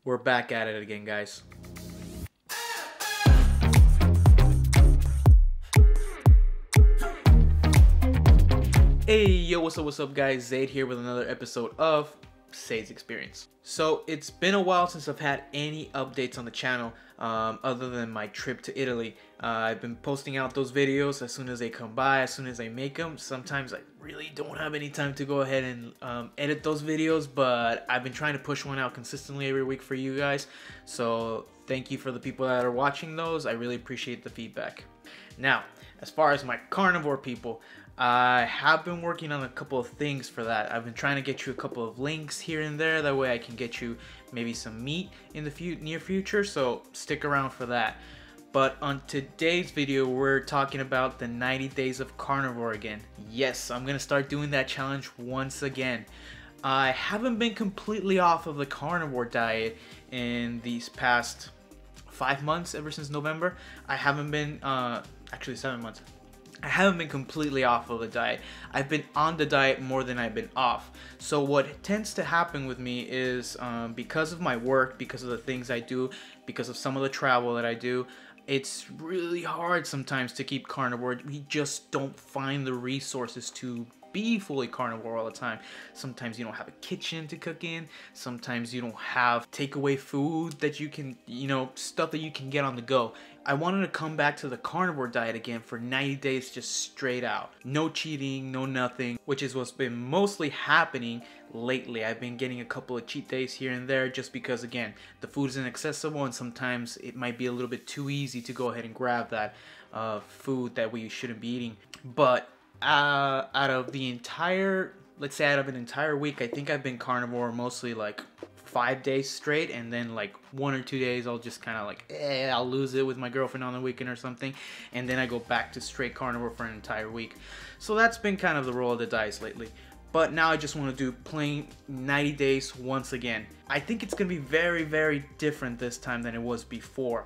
We're back at it again, guys. Hey, yo, what's up, guys? Zaid here with another episode of Zaids Experience. So, it's been a while since I've had any updates on the channel, other than my trip to Italy. I've been posting out those videos as soon as they come by, as soon as I make them. Sometimes I really don't have any time to go ahead and edit those videos, but I've been trying to push one out consistently every week for you guys. So, thank you for the people that are watching those. I really appreciate the feedback. Now, as far as my carnivore people, I have been working on a couple of things for that. I've been trying to get you a couple of links here and there. That way I can get you maybe some meat in the near future. So stick around for that. But on today's video, we're talking about the 90 days of carnivore again. Yes, I'm going to start doing that challenge once again. I haven't been completely off of the carnivore diet in these past 5 months, ever since November. I haven't been, actually 7 months. I haven't been completely off of the diet. I've been on the diet more than I've been off. So what tends to happen with me is because of my work, because of the things I do, because of some of the travel that I do, it's really hard sometimes to keep carnivore. We just don't find the resources to be fully carnivore all the time. Sometimes you don't have a kitchen to cook in. Sometimes you don't have takeaway food that you can, stuff that you can get on the go. I wanted to come back to the carnivore diet again for 90 days just straight out. No cheating, no nothing, which is what's been mostly happening lately. I've been getting a couple of cheat days here and there just because, again, the food is inaccessible and sometimes it might be a little bit too easy to go ahead and grab that food that we shouldn't be eating. But out of an entire week, I think I've been carnivore mostly like 5 days straight, and then like 1 or 2 days I'll just kind of I'll lose it with my girlfriend on the weekend or something, and then I go back to straight carnivore for an entire week. So that's been kind of the roll of the dice lately. But now I just want to do plain 90 days once again. I think it's gonna be very, very different this time than it was before.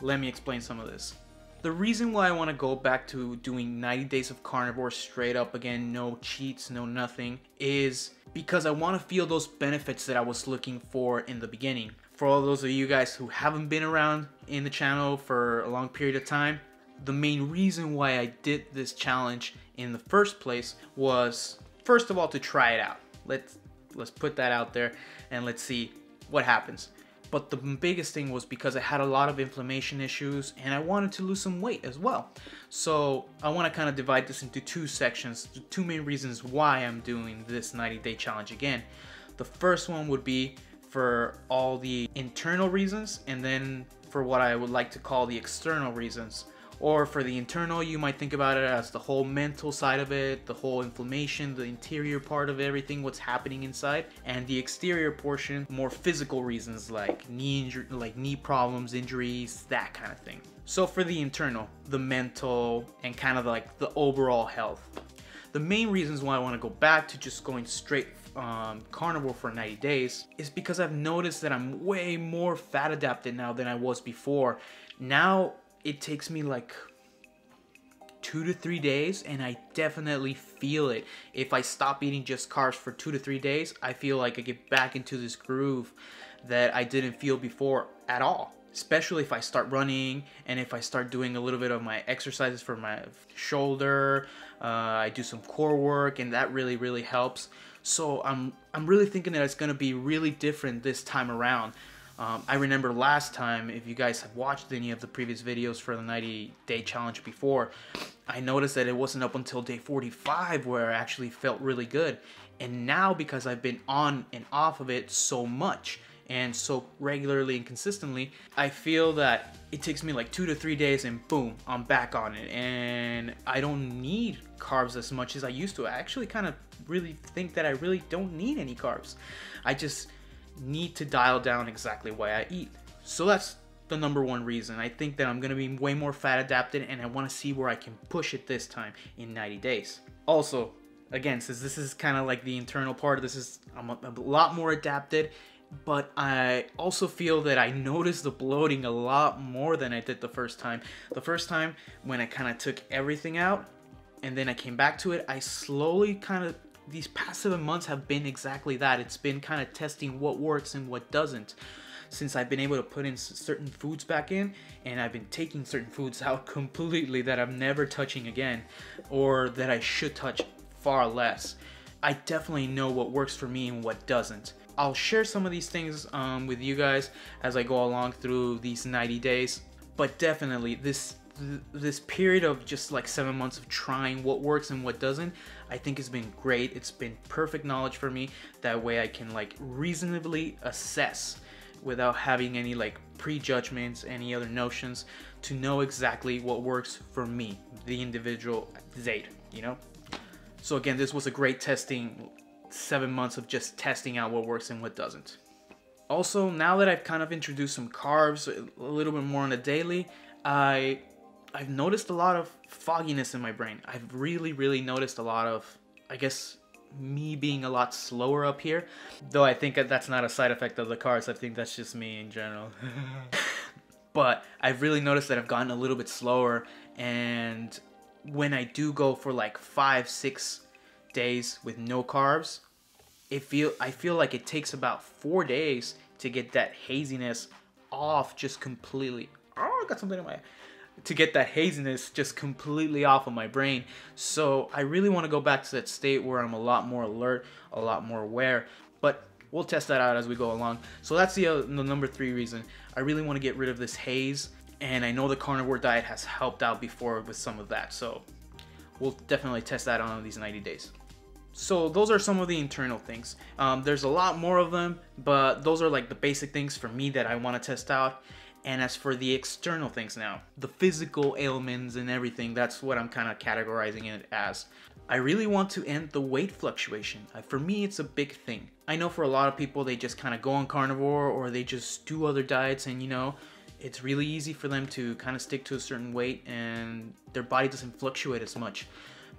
Let me explain some of this. The reason why I want to go back to doing 90 days of carnivore straight up again, no cheats, no nothing, is because I want to feel those benefits that I was looking for in the beginning. For all those of you guys who haven't been around in the channel for a long period of time, the main reason why I did this challenge in the first place was, first of all, to try it out. Let's put that out there and let's see what happens. But the biggest thing was because I had a lot of inflammation issues and I wanted to lose some weight as well. So I want to kind of divide this into two sections, the two main reasons why I'm doing this 90-day challenge again. The first one would be for all the internal reasons, and then for what I would like to call the external reasons. Or for the internal, you might think about it as the whole mental side of it, the whole inflammation, the interior part of everything, what's happening inside. And the exterior portion, more physical reasons like knee problems, injuries, that kind of thing. So for the internal, the mental, and kind of like the overall health. The main reasons why I want to go back to just going straight carnivore for 90 days is because I've noticed that I'm way more fat adapted now than I was before. Now, it takes me like 2 to 3 days and I definitely feel it. If I stop eating just carbs for 2 to 3 days, I feel like I get back into this groove that I didn't feel before at all. Especially if I start running and if I start doing a little bit of my exercises for my shoulder, I do some core work, and that really helps. So I'm really thinking that it's gonna be really different this time around. I remember last time, if you guys have watched any of the previous videos for the 90-day challenge before, I noticed that it wasn't up until day 45 where I actually felt really good. And now, because I've been on and off of it so much and so regularly and consistently, I feel that it takes me like 2 to 3 days and boom, I'm back on it. And I don't need carbs as much as I used to. I actually kind of really think that I really don't need any carbs. I just need to dial down exactly why I eat. So that's the number one reason. I think that I'm going to be way more fat adapted, and I want to see where I can push it this time in 90 days. Also, again, since this is kind of like the internal part, I'm a lot more adapted, but I also feel that I noticed the bloating a lot more than I did the first time. The first time when I kind of took everything out and then I came back to it, I slowly kind of, these past 7 months have been exactly that. It's been kind of testing what works and what doesn't. since I've been able to put in certain foods back in, and I've been taking certain foods out completely that I'm never touching again, or that I should touch far less. I definitely know what works for me and what doesn't. I'll share some of these things with you guys as I go along through these 90 days. But definitely this period of just like 7 months of trying what works and what doesn't, I think has been great. It's been perfect knowledge for me. That way I can like reasonably assess without having any like prejudgments, any other notions, to know exactly what works for me, the individual Zaid, you know? So again, this was a great testing 7 months of just testing out what works and what doesn't. Also, now that I've kind of introduced some carbs a little bit more on a daily, I've noticed a lot of fogginess in my brain. I've really noticed a lot of, I guess, me being a lot slower up here. Though I think that's not a side effect of the carbs. I think that's just me in general. But I've really noticed that I've gotten a little bit slower, and when I do go for like 5-6 days with no carbs, I feel like it takes about 4 days to get that haziness off just completely. Oh, I got something in my eye. To get that haziness just completely off of my brain. So I really want to go back to that state where I'm a lot more alert, a lot more aware. But we'll test that out as we go along. So that's the number 3 reason. I really want to get rid of this haze, and I know the carnivore diet has helped out before with some of that. So we'll definitely test that on these 90 days. So those are some of the internal things. There's a lot more of them, but those are like the basic things for me that I want to test out. And as for the external things now, the physical ailments and everything, that's what I'm kind of categorizing it as. I really want to end the weight fluctuation. For me, it's a big thing. I know for a lot of people, they just kind of go on carnivore or they just do other diets, and you know, it's really easy for them to kind of stick to a certain weight and their body doesn't fluctuate as much.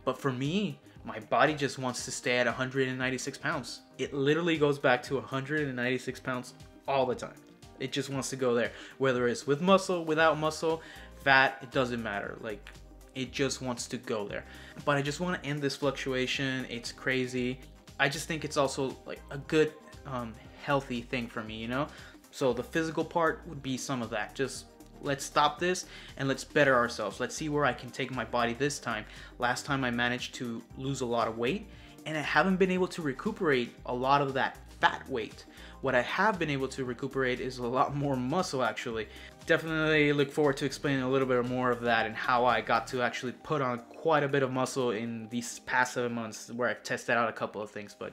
But for me, my body just wants to stay at 196 pounds. It literally goes back to 196 pounds all the time. It just wants to go there. Whether it's with muscle, without muscle, fat, it doesn't matter. Like, it just wants to go there. But I just want to end this fluctuation. It's crazy. I just think it's also like a good, healthy thing for me, you know? So the physical part would be some of that. Just let's stop this and let's better ourselves. Let's see where I can take my body this time. Last time I managed to lose a lot of weight, and I haven't been able to recuperate a lot of that fat weight. What I have been able to recuperate is a lot more muscle, actually. Definitely look forward to explaining a little bit more of that and how I got to actually put on quite a bit of muscle in these past 7 months, where I've tested out a couple of things, but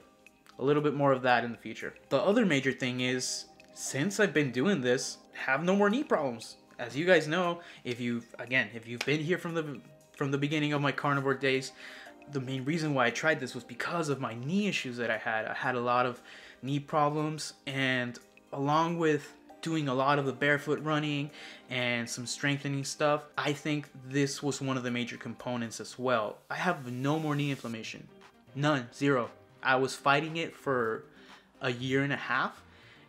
a little bit more of that in the future. The other major thing is, since I've been doing this, I have no more knee problems. As you guys know, if you've been here from the beginning of my carnivore days, the main reason why I tried this was because of my knee issues that I had. I had a lot of knee problems, and along with doing a lot of the barefoot running and some strengthening stuff, I think this was one of the major components as well. I have no more knee inflammation. None. Zero. I was fighting it for a year and a half,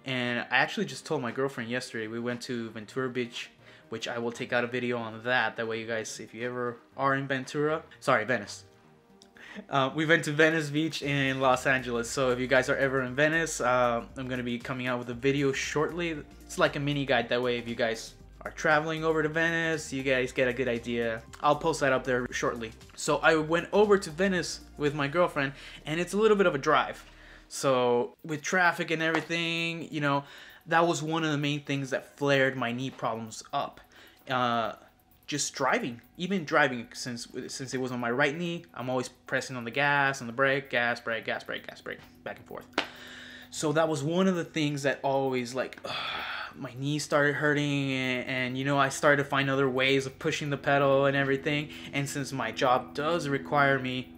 and I actually just told my girlfriend yesterday. We went to Ventura Beach, which I will take out a video on that. That way you guys, if you ever are in Venice. We went to Venice Beach in Los Angeles, so if you guys are ever in Venice, I'm going to be coming out with a video shortly. It's like a mini guide, that way if you guys are traveling over to Venice, you guys get a good idea. I'll post that up there shortly. So I went over to Venice with my girlfriend, and it's a little bit of a drive. So with traffic and everything, you know, that was one of the main things that flared my knee problems up. Just driving, even driving, since it was on my right knee, I'm always pressing on the gas, on the brake, gas, brake, gas, brake, gas, brake, back and forth. So that was one of the things that always, like, my knees started hurting, and you know, I started to find other ways of pushing the pedal and everything. And since my job does require me,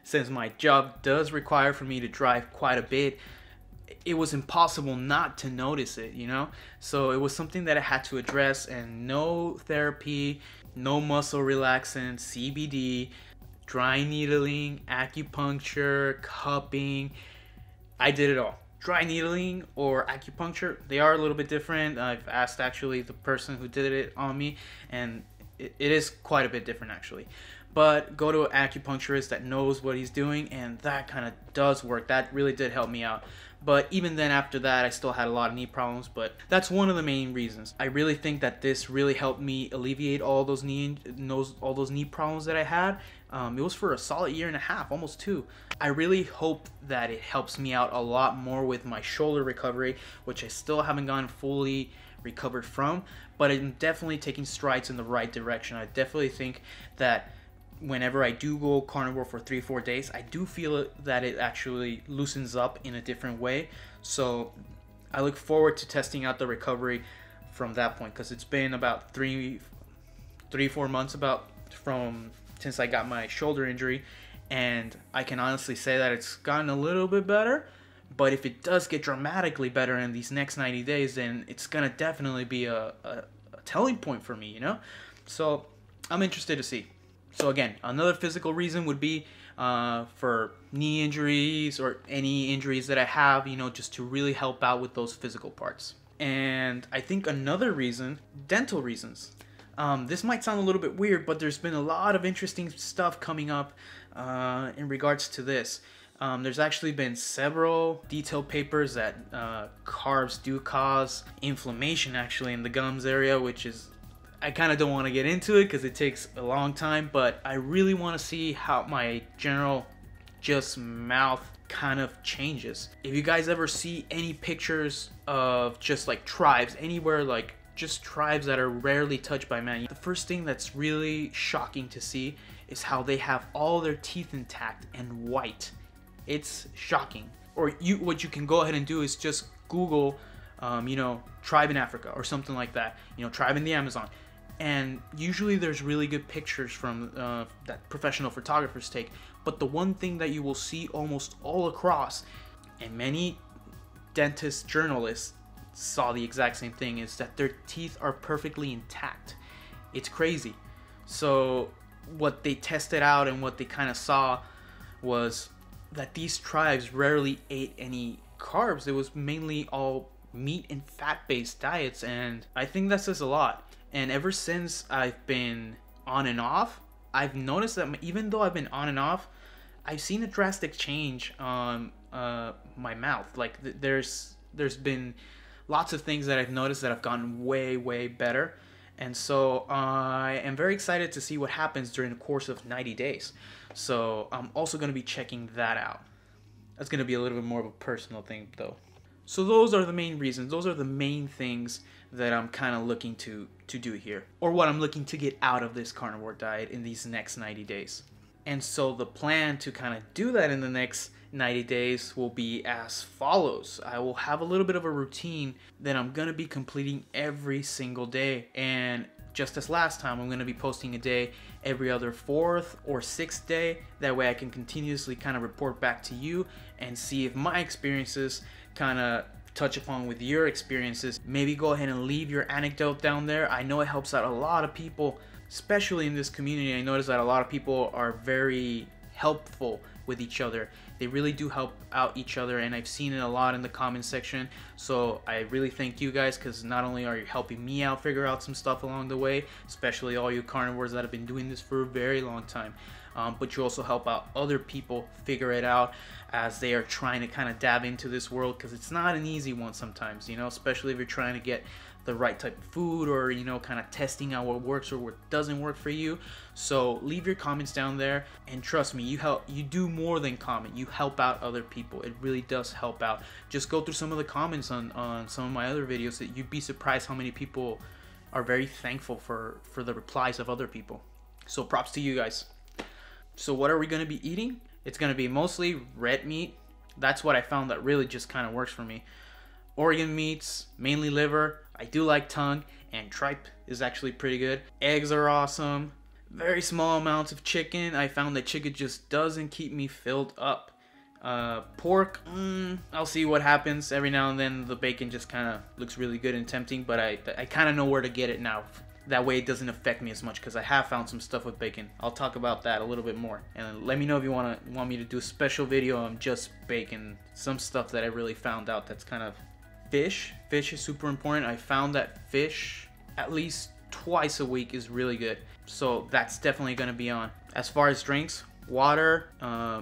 since my job does require for me to drive quite a bit, it was impossible not to notice it, you know? So it was something that I had to address, and no therapy, no muscle relaxant, CBD, dry needling, acupuncture, cupping. I did it all. Dry needling or acupuncture, they are a little bit different. I've asked actually the person who did it on me, and it is quite a bit different actually. But go to an acupuncturist that knows what he's doing, and that kind of does work. That really did help me out. But even then, after that, I still had a lot of knee problems. But that's one of the main reasons. I really think that this really helped me alleviate all those knee problems that I had. It was for a solid year and a half, almost 2. I really hope that it helps me out a lot more with my shoulder recovery, which I still haven't gotten fully recovered from, but I'm definitely taking strides in the right direction. I definitely think that whenever I do go carnivore for 3-4 days, I do feel that it actually loosens up in a different way. So I look forward to testing out the recovery from that point, because it's been about 3-4 months from since I got my shoulder injury, and I can honestly say that it's gotten a little bit better. But if it does get dramatically better in these next 90 days, then it's gonna definitely be a telling point for me, you know? So I'm interested to see. So again, another physical reason would be for knee injuries or any injuries that I have, you know, just to really help out with those physical parts. And I think another reason, dental reasons. This might sound a little bit weird, but there's been a lot of interesting stuff coming up in regards to this. There's actually been several detailed papers that carbs do cause inflammation actually in the gums area, which is, I kind of don't want to get into it because it takes a long time, but I really want to see how my general just mouth kind of changes. If you guys ever see any pictures of just like tribes anywhere, like just tribes that are rarely touched by man, the first thing that's really shocking to see is how they have all their teeth intact and white. It's shocking. Or what you can go ahead and do is just Google, you know, tribe in Africa or something like that. You know, tribe in the Amazon. And usually there's really good pictures from that professional photographers take. But the one thing that you will see almost all across, and many dentist journalists saw the exact same thing, is that their teeth are perfectly intact. It's crazy. So what they tested out and what they kind of saw was that these tribes rarely ate any carbs. It was mainly all meat and fat-based diets, and I think that says a lot. And ever since I've been on and off, I've noticed that even though I've been on and off, I've seen a drastic change on my mouth. Like there's been lots of things that I've noticed that have gotten way better. And so I am very excited to see what happens during the course of 90 days. So I'm also going to be checking that out. That's going to be a little bit more of a personal thing though. So those are the main reasons. Those are the main things that I'm kind of looking to do here, or what I'm looking to get out of this carnivore diet in these next 90 days. And so the plan to kind of do that in the next 90 days will be as follows. I will have a little bit of a routine that I'm going to be completing every single day. And just as last time, I'm going to be posting a day every other 4th or 6th day. That way I can continuously kind of report back to you and see if my experiences kind of touch upon with your experiences. Maybe go ahead and leave your anecdote down there. I know it helps out a lot of people, especially in this community. I notice that a lot of people are very helpful with each other. They really do help out each other, and I've seen it a lot in the comment section. So I really thank you guys, because not only are you helping me out figure out some stuff along the way, especially all you carnivores that have been doing this for a very long time, but you also help out other people figure it out as they are trying to kind of dab into this world, because it's not an easy one sometimes, you know, especially if you're trying to get the right type of food, or you know, kind of testing out what works or what doesn't work for you. So leave your comments down there, and trust me, you do more than comment. You help out other people. It really does help out. Just go through some of the comments on some of my other videos, that you'd be surprised how many people are very thankful for the replies of other people. So props to you guys. So what are we going to be eating? It's going to be mostly red meat. That's what I found that really just kind of works for me. Organ meats, mainly liver. I do like tongue, and tripe is actually pretty good. Eggs are awesome. Very small amounts of chicken. I found that chicken just doesn't keep me filled up. Pork, I'll see what happens. Every now and then the bacon just kind of looks really good and tempting, but I kind of know where to get it now. That way it doesn't affect me as much, because I have found some stuff with bacon. I'll talk about that a little bit more. And let me know if you want me to do a special video on just bacon. Some stuff that I really found out that's kind of... Fish is super important. I found that fish at least twice a week is really good. So that's definitely going to be on. As far as drinks, Water,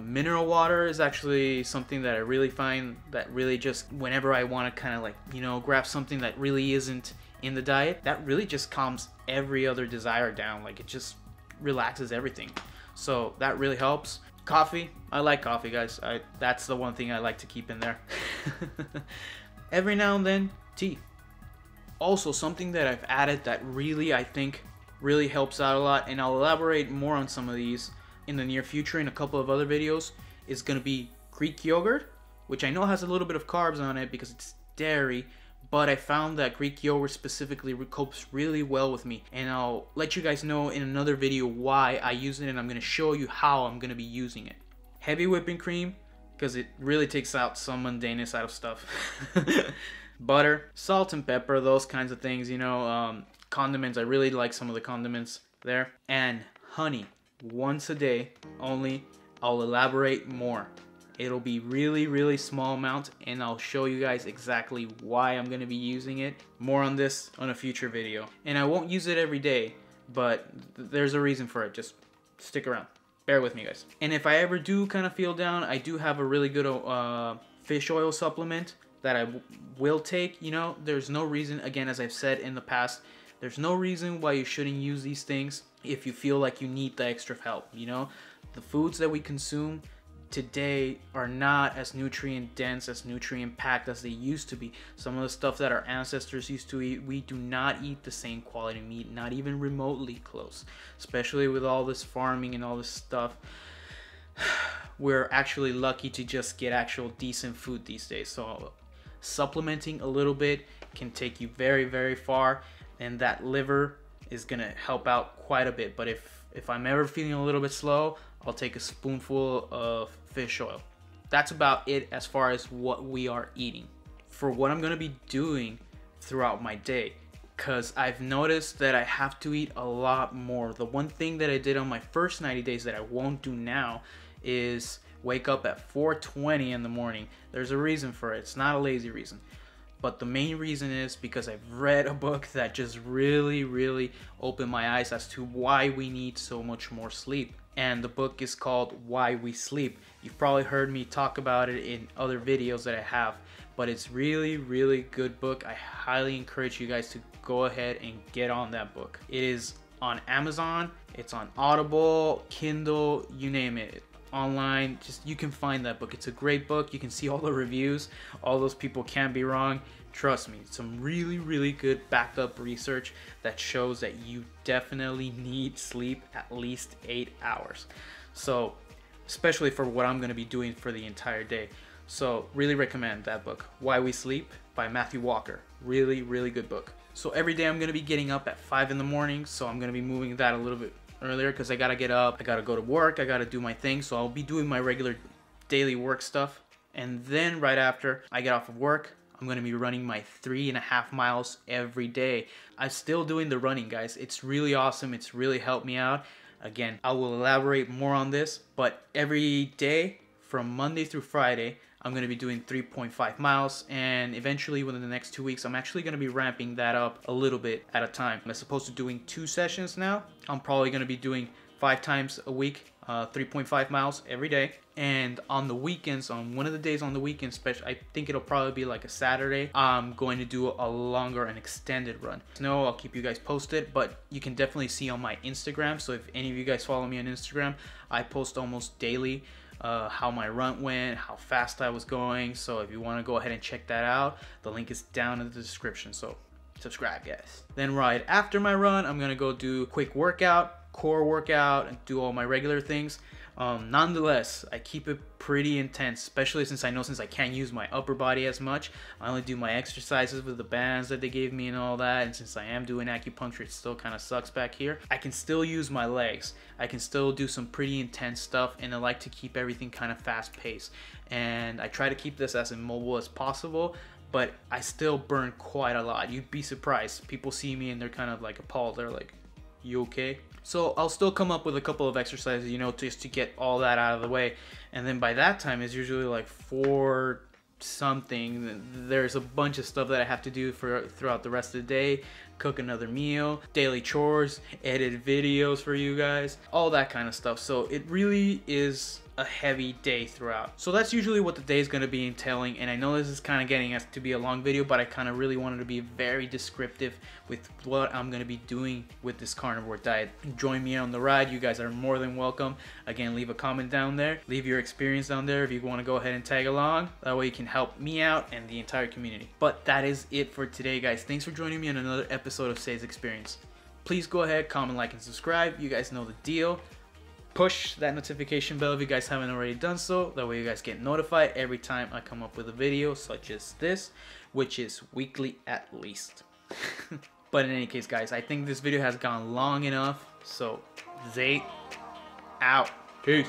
mineral water is actually something that I really find that really just whenever I want to kind of like, you know, grab something that really isn't in the diet, that really just calms every other desire down. Like it just relaxes everything. So that really helps. Coffee, I like coffee, guys. That's the one thing I like to keep in there. Every now and then, tea. Also, something that I've added that really, I think, really helps out a lot, and I'll elaborate more on some of these in the near future in a couple of other videos, is going to be Greek yogurt, which I know has a little bit of carbs on it because it's dairy, but I found that Greek yogurt specifically copes really well with me, and I'll let you guys know in another video why I use it, and I'm going to show you how I'm going to be using it. Heavy whipping cream, because it really takes out some mundaneness out of stuff. Butter, salt and pepper, those kinds of things, you know, condiments. I really like some of the condiments there. And honey, once a day only. I'll elaborate more. It'll be really small amount, and I'll show you guys exactly why I'm going to be using it. More on this on a future video. And I won't use it every day, but there's a reason for it. Just stick around. Bear with me, guys. And if I ever do kind of feel down, I do have a really good fish oil supplement that I will take. You know, there's no reason, again, as I've said in the past, there's no reason why you shouldn't use these things if you feel like you need the extra help. You know, the foods that we consume today are not as nutrient dense, as nutrient packed as they used to be. Some of the stuff that our ancestors used to eat, we do not eat the same quality meat, not even remotely close, especially with all this farming and all this stuff. We're actually lucky to just get actual decent food these days. So supplementing a little bit can take you very far, and that liver is gonna help out quite a bit. But if I'm ever feeling a little bit slow, I'll take a spoonful of fish oil. That's about it as far as what we are eating. For what I'm gonna be doing throughout my day, because I've noticed that I have to eat a lot more. The one thing that I did on my first 90 days that I won't do now is wake up at 4:20 in the morning. There's a reason for it. It's not a lazy reason. But the main reason is because I've read a book that just really opened my eyes as to why we need so much more sleep. And the book is called Why We Sleep. You've probably heard me talk about it in other videos that I have, but it's really good book. I highly encourage you guys to go ahead and get on that book. It is on Amazon, it's on Audible, Kindle, you name it. Online, just you can find that book. It's a great book. You can see all the reviews. All those people can't be wrong. Trust me, some really good backed up research that shows that you definitely need sleep at least 8 hours. So especially for what I'm going to be doing for the entire day. So really recommend that book, Why We Sleep by Matthew Walker. Really good book. So every day I'm going to be getting up at 5 in the morning, so I'm going to be moving that a little bit earlier because I gotta get up, I gotta go to work, I gotta do my thing. So I'll be doing my regular daily work stuff, and then right after I get off of work, I'm gonna be running my 3.5 miles every day. I'm still doing the running, guys. It's really awesome. It's really helped me out. Again, I will elaborate more on this, but every day from Monday through Friday, I'm going to be doing 3.5 miles, and eventually within the next 2 weeks, I'm actually going to be ramping that up a little bit at a time. As opposed to doing 2 sessions now, I'm probably going to be doing 5 times a week, 3.5 miles every day. And on the weekends, on one of the days on the weekends, especially, I think it'll probably be like a Saturday, I'm going to do a longer and extended run. No, I'll keep you guys posted, but you can definitely see on my Instagram. So if any of you guys follow me on Instagram, I post almost daily how my run went, how fast I was going. So if you want to go ahead and check that out, the link is down in the description. So subscribe, guys. Then right after my run, I'm gonna go do a quick workout, core workout, and do all my regular things. Nonetheless, I keep it pretty intense, especially since I can't use my upper body as much. I only do my exercises with the bands that they gave me and all that, and since I am doing acupuncture, it still kind of sucks back here. I can still use my legs. I can still do some pretty intense stuff, and I like to keep everything kind of fast paced. And I try to keep this as immobile as possible, but I still burn quite a lot. You'd be surprised. People see me and they're kind of like appalled. They're like, "You okay?" So I'll still come up with a couple of exercises, you know, just to get all that out of the way. And then by that time, it's usually like 4 something. There's a bunch of stuff that I have to do throughout the rest of the day cook another meal, daily chores, edit videos for you guys, all that kind of stuff. So it really is a heavy day throughout. So that's usually what the day is going to be entailing, and I know this is kind of getting us to be a long video, but I kind of really wanted to be very descriptive with what I'm going to be doing with this carnivore diet. Join me on the ride. You guys are more than welcome. Again, leave a comment down there, leave your experience down there if you want to go ahead and tag along. That way you can help me out and the entire community. But that is it for today, guys. Thanks for joining me on another episode of Zaids Experience. Please go ahead, comment, like, and subscribe. You guys know the deal. Push that notification bell if you guys haven't already done so. That way you guys get notified every time I come up with a video such as this, which is weekly at least. But in any case, guys, I think this video has gone long enough. So, Zaid out. Peace.